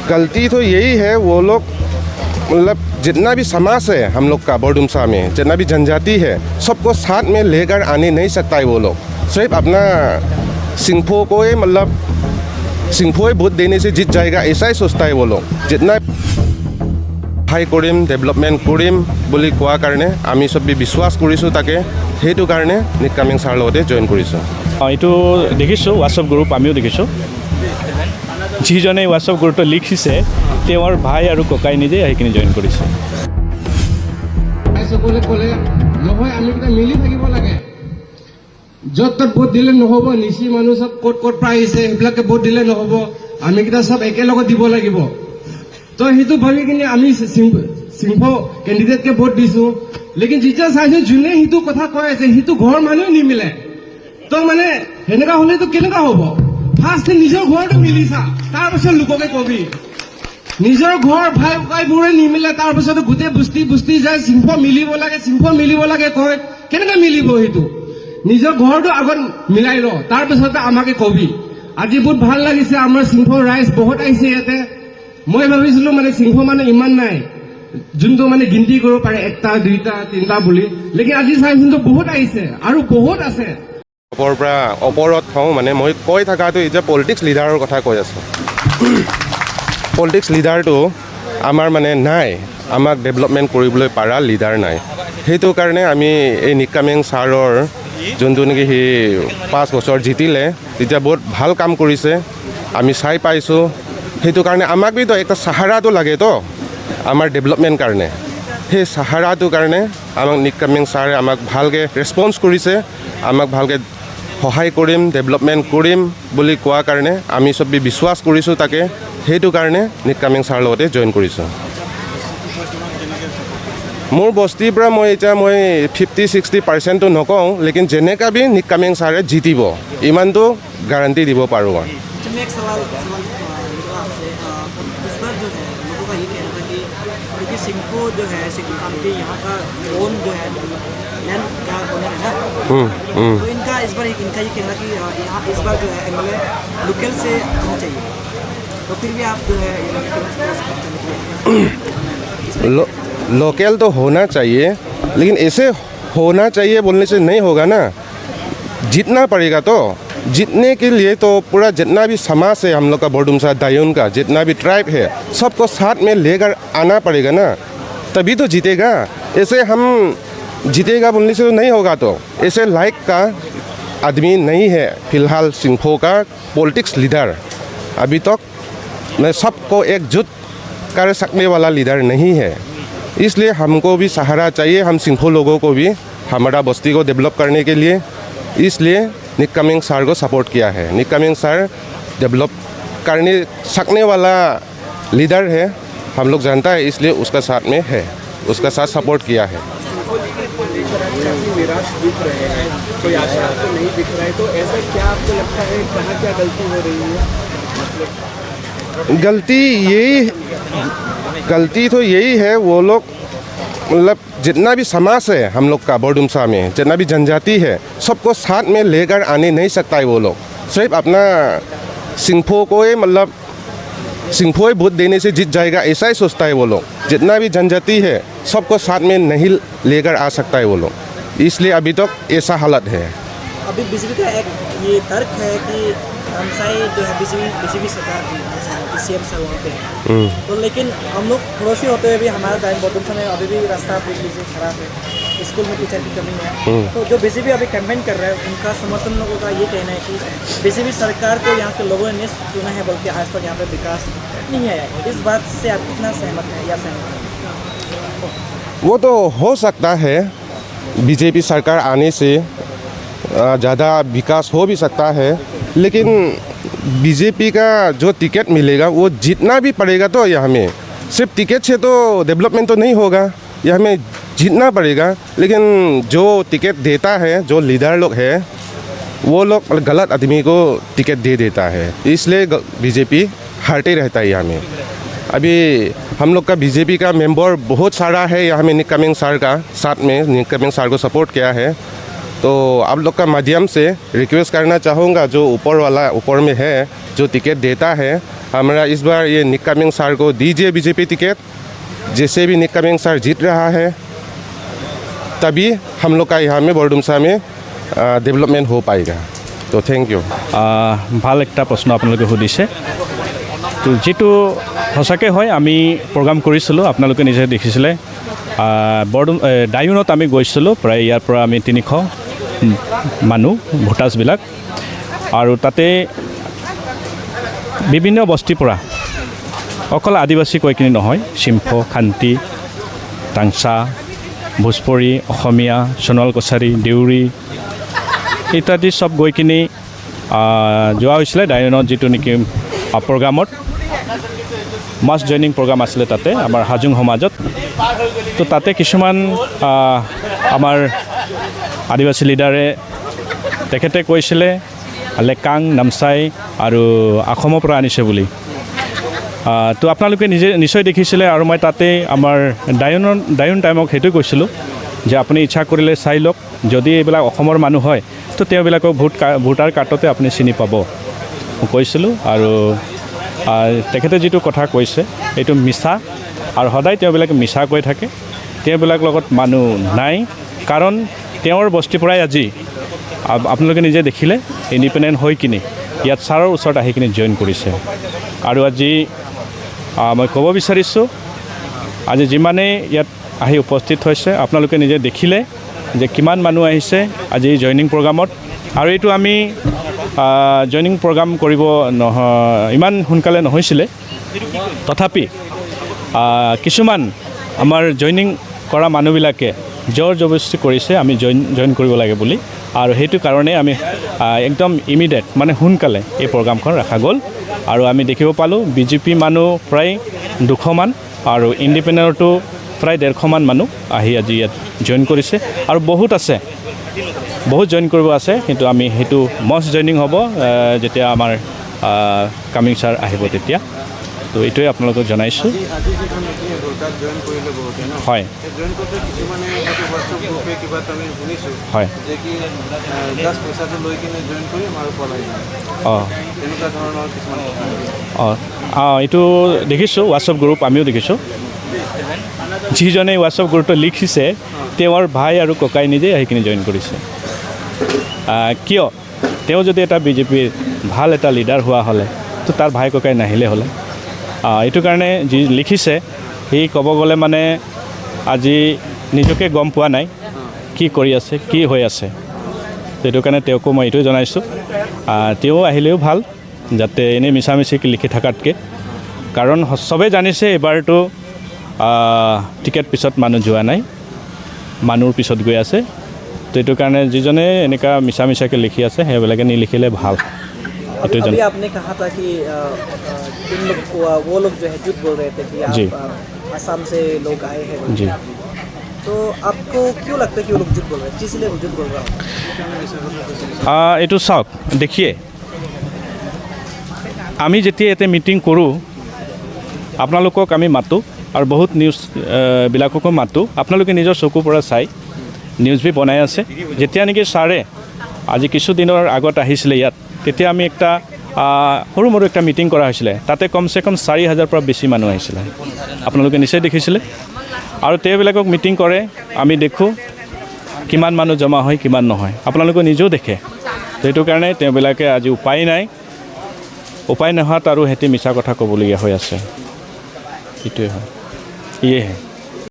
गलती तो यही है, वो लोग मतलब जितना भी समाज है हम लोग का बोरडुमसा में, जितना भी जनजाति है, सबको साथ में लेकर आने नहीं सकता है वो लोग। सिर्फ अपना सिंफो को ही मतलब सिंफो ही वोट देने से जीत जाएगा ऐसा ही सोचता है वो लोग। जितना সহায় কৰিম, ডেভেলপমেণ্ট কৰিম বুলি কোৱা কাৰণে আমি চবেই বিশ্বাস কৰিছোঁ তাকে, সেইটো কাৰণে নিকামিং ছাৰৰ লগতে জইন কৰিছোঁ। এইটো দেখিছোঁ হোৱাটছআপ গ্ৰুপ, আমিও দেখিছোঁ। যিজনে হোৱাটছআপ গ্ৰুপটো লিখিছে তেওঁৰ ভাই আৰু ককাই নিজে সেইখিনি জইন কৰিছে। সকলে ক'লে নহয় আমি কিটা মিলি থাকিব লাগে, য'ত ত'ত ভোট দিলে নহ'ব, নিচি মানুহ চব ক'ত ক'ত পৰা আহিছে সেইবিলাকে ভোট দিলে নহ'ব, আমি কিটা চব একেলগত দিব লাগিব। তো সেইটো ভাবি কিনে আমি সিংফো কেণ্ডিডেটকে ভোট দিছোঁ। লেকিন যেতিয়া চাইছোঁ যোনে সেইটো কথা কৈ আছে সেইটো ঘৰৰ মানুহে নিমিলে। তো মানে সেনেকুৱা হ'লেতো কেনেকুৱা হ'ব? ফাৰ্ষ্ট নিজৰ ঘৰটো মিলিছা, তাৰপিছত লোককে কবি। নিজৰ ঘৰ ভাই ককাইবোৰে নিমিলে, তাৰপিছত গোটেই বস্তি যায় সিংফো মিলিব লাগে কয়, কেনেকৈ মিলিব? সেইটো নিজৰ ঘৰটো আগত মিলাই ল, তাৰপিছতে আমাকে কবি। আজি বহুত ভাল লাগিছে, আমাৰ সিংফো ৰাইজ বহুত আহিছে ইয়াতে। মই ভাবিছিলোঁ মানে সিংহ মানে ইমান নাই, যোনটো মানে গিনতি কৰিব পাৰে 1টা 2টা 3টা বুলি, লেকিন আজি চাইছোঁ বহুত আহিছে আৰু বহুত আছে। ওপৰৰ পৰা ওপৰত হওঁ মানে মই কৈ থকাটো এতিয়া পলিটিক্স লিডাৰৰ কথা কৈ আছোঁ। পলিটিক্স লিডাৰটো আমাৰ মানে নাই, আমাক ডেভেলপমেণ্ট কৰিবলৈ পৰা লিডাৰ নাই। সেইটো কাৰণে আমি এই নিকামিং ছাৰৰ যোনটো নেকি সি 5 বছৰ জিতিলে, তেতিয়া বহুত ভাল কাম কৰিছে আমি চাই পাইছোঁ। সেইটো কাৰণে আমাক বিতো এটা সাহাৰাটো লাগেতো আমাৰ ডেভেলপমেণ্ট কাৰণে। সেই সাহাৰাটোৰ কাৰণে আমাক নিকামিং ছাৰে আমাক ভালকৈ ৰেছপন্স কৰিছে, আমাক ভালকৈ সহায় কৰিম, ডেভেলপমেণ্ট কৰিম বুলি কোৱাৰ কাৰণে আমি চবেই বিশ্বাস কৰিছোঁ তাকে, সেইটো কাৰণে নিকামিং ছাৰৰ লগতে জইন কৰিছোঁ। মোৰ বস্তিৰ পৰা মই এতিয়া 50-60% নকওঁ, লেকিন যেনেকৈ বি নিকামিং ছাৰে জিতিব ইমানটো গাৰাণ্টি দিব পাৰোঁ। सिंफो जो है सिंफो यहाँ का ओन जो है लैंड का ओनर है ना, तो इनका इस बार इनका ये कहना कि यहाँ इस बार जो है एमएलए लोकल से होना चाहिए, तो फिर भी आप जो है लोकल तो होना चाहिए, लेकिन ऐसे होना चाहिए बोलने से नहीं होगा ना, जीतना पड़ेगा। तो जीतने के लिए तो पूरा जितना भी समाज है हम लोग का बोरडुमसा दायून का, जितना भी ट्राइब है सबको साथ में लेकर आना पड़ेगा ना, तभी तो जीतेगा। ऐसे हम जीतेगा बोलने से तो नहीं होगा। तो ऐसे लाइक का आदमी नहीं है फिलहाल सिंफो का पॉलिटिक्स लीडर। अभी तक मैं सबको एकजुट कर सकने वाला लीडर नहीं है, इसलिए हमको भी सहारा चाहिए, हम सिंफो लोगों को भी हमारा बस्ती को डेवलप करने के लिए, इसलिए निकामिंग सर को सपोर्ट किया है। निकामिंग सर डेवलप करने सकने वाला लीडर है, हम लोग जानता है, इसलिए उसका साथ में है, उसका साथ सपोर्ट किया है। निराश दिख रहे हैं, कोई आशा आपको नहीं दिख रहा है, तो ऐसा क्या आपको लगता है कहाँ क्या गलती हो रही है? गलती तो यही है, वो लोग मतलब जितना भी समाज है हम लोग का बोरडुमसा में, जितना भी जनजाति है, सबको साथ में लेकर आने नहीं सकता है वो लोग। सिर्फ अपना सिंफो को ही मतलब सिंफो ही वोट देने से जीत जाएगा ऐसा ही सोचता है वो लोग। जितना भी जनजाति है सबको साथ में नहीं लेकर आ सकता है वो लोग, इसलिए अभी तक ऐसा हालत है। अभी बीजेपी का एक ये तर्क है कि हमसाई जो है बीजेपी सरकार की सीएम सर वहाँ पे है, तो लेकिन हम लोग पड़ोसी होते हुए भी हमारा टाइम बोरडुमसा में अभी भी रास्ता देख लीजिए खराब है, स्कूल में टीचर की कमी है। तो जो बीजेपी अभी कैंपेन कर रहा है उनका समर्थन लोगों का ये कहना है कि बीजेपी सरकार को यहाँ के लोगों ने चुना है, बल्कि आज तक यहाँ पे विकास नहीं है। इस बात से आप कितना सहमत हैं या सहमत हैं? वो तो हो सकता है, बीजेपी सरकार आने से ज़्यादा विकास हो भी सकता है, लेकिन बीजेपी का जो टिकट मिलेगा वो जीतना भी पड़ेगा। तो यहाँ में सिर्फ टिकट से तो डेवलपमेंट तो नहीं होगा, यहाँ में जीतना पड़ेगा। लेकिन जो टिकट देता है, जो लीडर लोग है, वो लोग गलत आदमी को टिकट दे देता है, इसलिए बीजेपी हारते रहता है यहाँ में। अभी हम लोग का बीजेपी का मेंबर बहुत सारा है यहाँ में, निकामिंग सर का साथ में निकामिंग सर को सपोर्ट किया है। तो आप लोग का माध्यम से रिक्वेस्ट करना चाहूँगा, जो ऊपर वाला ऊपर में है जो टिकट देता है, हमारा इस बार ये निक कामिंग सर को दीजिए बीजेपी टिकट। जैसे भी निक कामिंग सर जीत रहा है तभी हम लोग का यहाँ में बरडुमसा में डेवलपमेंट हो पाएगा। तो थैंक यू। ভাল একটা প্ৰশ্ন আপোনালোকে সুধিছে। তো যিটো সঁচাকৈ হয়, আমি প্ৰগ্ৰাম কৰিছিলোঁ, আপোনালোকে নিজে দেখিছিলে। ডায়ুনত আমি গৈছিলোঁ, প্ৰায় ইয়াৰ পৰা আমি 300 মানুহ ভোটাৰ্ছবিলাক, আৰু তাতে বিভিন্ন বস্তিৰ পৰা, অকল আদিবাসী কৈ কিনি নহয়, চিম্ফ, খান্তি, টাংচা, ভোজপুৰী, অসমীয়া, সোণোৱাল কছাৰী, দেউৰী ইত্যাদি চব গৈ কিনি যোৱা হৈছিলে ডায়ুনত, যিটো নেকি প্ৰগ্ৰামত মাছ জইনিং প্ৰগ্ৰাম আছিলে তাতে আমাৰ হাজোং সমাজত। তো তাতে কিছুমান আমাৰ আদিবাসী লিডাৰে তেখেতে কৈছিলে লেকাং, নামচাই আৰু অসমৰ পৰা আনিছে বুলি। তো আপোনালোকে নিশ্চয় দেখিছিলে, আৰু মই তাতে আমাৰ ডায়ুন টাইমক সেইটোৱে কৈছিলোঁ যে আপুনি ইচ্ছা কৰিলে চাই লওক, যদি এইবিলাক অসমৰ মানুহ হয় তো তেওঁবিলাকক ভোটাৰ কাৰ্ডতে আপুনি চিনি পাব কৈছিলোঁ। আৰু তেখেতে যিটো কথা কৈছে এইটো মিছা, আৰু সদায় তেওঁবিলাকে মিছা কৈ থাকে। তেওঁবিলাক লগত মানুহ নাই, কাৰণ তেওঁৰ বস্তিৰ পৰাই আজি আপোনালোকে নিজে দেখিলে ইণ্ডিপেণ্ডেণ্ট হৈ কিনি ইয়াত ছাৰৰ ওচৰত আহি কিনি জইন কৰিছে। আৰু আজি মই ক'ব বিচাৰিছোঁ, আজি যিমানেই ইয়াত আহি উপস্থিত হৈছে আপোনালোকে নিজে দেখিলে যে কিমান মানুহ আহিছে আজি জইনিং প্ৰগ্ৰামত। আৰু এইটো আমি জইনিং প্ৰগ্ৰাম কৰিব ইমান সোনকালে নহৈছিলে, তথাপি কিছুমান আমাৰ জইনিং কৰা মানুহবিলাকে জোৰ জবৰদস্তি কৰিছে আমি জইন কৰিব লাগে বুলি, আৰু সেইটো কাৰণে আমি একদম ইমিডিয়েট মানে সোনকালে এই প্ৰগ্ৰামখন ৰখা গ'ল। আৰু আমি দেখিব পালোঁ বিজেপি মানুহ প্ৰায় 200 মান, আৰু ইণ্ডিপেণ্ডেণ্টতো প্ৰায় 150 মান মানুহ আহি আজি ইয়াত জইন কৰিছে, আৰু বহুত আছে, বহুত জইন কৰিব আছে। কিন্তু আমি সেইটো মষ্ট জইনিং হ'ব যেতিয়া আমাৰ কামিং ছাৰ আহিব তেতিয়া। তো এইটোৱে আপোনালোকক জনাইছোঁ। হয় হয় এইটো দেখিছোঁ, হোৱাটছআপ গ্ৰুপ আমিও দেখিছোঁ। যিজনে হোৱাটছআপ গ্ৰুপটো লিখিছে তেওঁৰ ভাই আৰু ককাই নিজেই আহি কিনি জইন কৰিছে। কিয়? তেওঁ যদি এটা বিজেপিৰ ভাল এটা লিডাৰ হোৱা হ'লে তো তাৰ ভাই ককাই নাহিলে হ'লে। এইটো কাৰণে যি লিখিছে সি ক'ব গ'লে মানে আজি নিজকে গম পোৱা নাই কি কৰি আছে, কি হৈ আছে। সেইটো কাৰণে তেওঁকো মই এইটোৱে জনাইছোঁ, তেওঁ আহিলেও ভাল, যাতে এনেই মিছামিছিকৈ লিখি থকাতকৈ। কাৰণ চবেই জানিছে এইবাৰতো টিকেট পিছত মানুহ যোৱা নাই, মানুহৰ পিছত গৈ আছে। তো এইটো কাৰণে যিজনে এনেকুৱা মিছামিছাকৈ লিখি আছে সেইবিলাকে নিলিখিলে ভাল। अभी आपने कहा था कि वो लोग जो है झूठ बोल रहे थे कि जी। आप असम से लोग आए हैं। जी। तो आपको क्यों लगता है कि वो लोग झूठ बोल रहे हैं, किस लिए झूठ बोल रहा हूँ? এইটো চাওক, দেখিয়ে আমি যেতিয়া ইয়াতে মিটিং কৰোঁ আপোনালোকক আমি মাতোঁ, আৰু বহুত নিউজবিলাককো মাতোঁ, আপোনালোকে নিজৰ চকুৰ পৰা চাই নিউজ বি বনাই আছে। যেতিয়া নেকি ছাৰে আজি কিছুদিনৰ আগত আহিছিলে ইয়াত, তেতিয়া আমি একটা সৰু মৰু একটা মিটিং কৰা হৈছিলে, তাতে কমচে কম 4000 পৰা বেছি মানুহ আহিছিলে, আপোনালোকে নিশ্চয় দেখিছিলে। আৰু তেওঁবিলাকক মিটিং কৰে, আমি দেখোঁ কিমান মানুহ জমা হয় কিমান নহয়, আপোনালোকে নিজেও দেখে। সেইটো কাৰণে তেওঁবিলাকে আজি উপায় নাই, উপায় নোহোৱাত আৰু সিহঁতে মিছা কথা ক'বলগীয়া হৈ আছে। সেইটোৱে হয়, ইয়েহে।